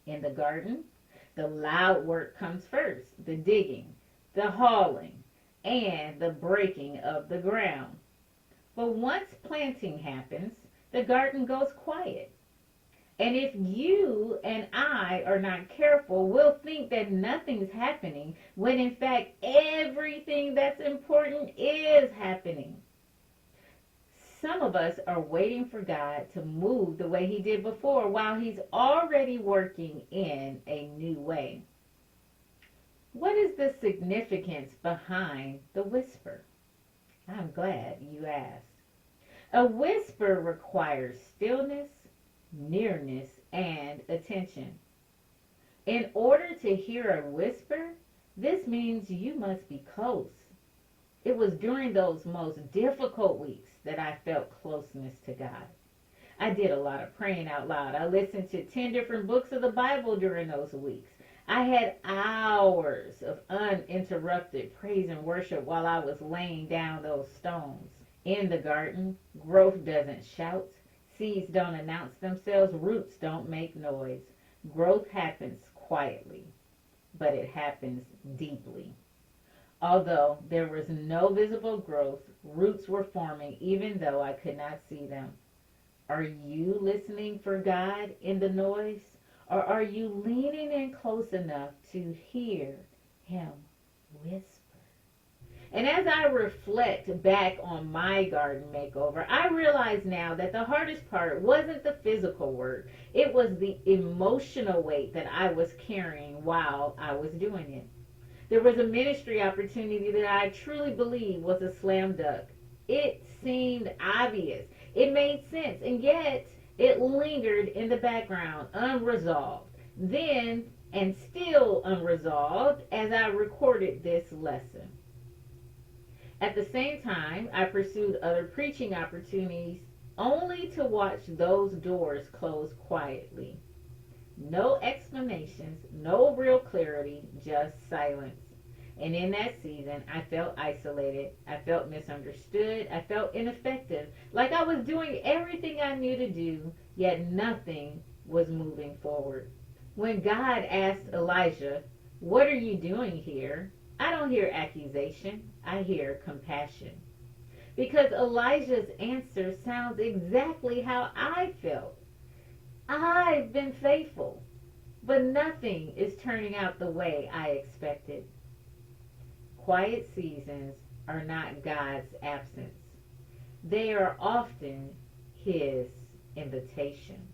In the garden, the loud work comes first, the digging, the hauling, and the breaking of the ground. But once planting happens, the garden goes quiet. And if you and I are not careful, we'll think that nothing's happening when in fact everything that's important is happening. Some of us are waiting for God to move the way He did before while He's already working in a new way. What is the significance behind the whisper? I'm glad you asked. A whisper requires stillness, nearness, and attention. In order to hear a whisper, this means you must be close. It was during those most difficult weeks that I felt closeness to God. I did a lot of praying out loud. I listened to 10 different books of the Bible during those weeks. I had hours of uninterrupted praise and worship while I was laying down those stones. In the garden, growth doesn't shout, seeds don't announce themselves, roots don't make noise. Growth happens quietly, but it happens deeply. Although there was no visible growth, roots were forming even though I could not see them. Are you listening for God in the noise? Or are you leaning in close enough to hear Him whisper? And as I reflect back on my garden makeover, I realize now that the hardest part wasn't the physical work. It was the emotional weight that I was carrying while I was doing it. There was a ministry opportunity that I truly believe was a slam dunk. It seemed obvious. It made sense. And yet, it lingered in the background, unresolved. Then, and still unresolved, as I recorded this lesson. At the same time, I pursued other preaching opportunities only to watch those doors close quietly. No explanations, no real clarity, just silence. And in that season, I felt isolated. I felt misunderstood. I felt ineffective. Like I was doing everything I knew to do, yet nothing was moving forward. When God asked Elijah, "What are you doing here?" I don't hear accusation. I hear compassion. Because Elijah's answer sounds exactly how I felt. I've been faithful, but nothing is turning out the way I expected. Quiet seasons are not God's absence. They are often His invitation.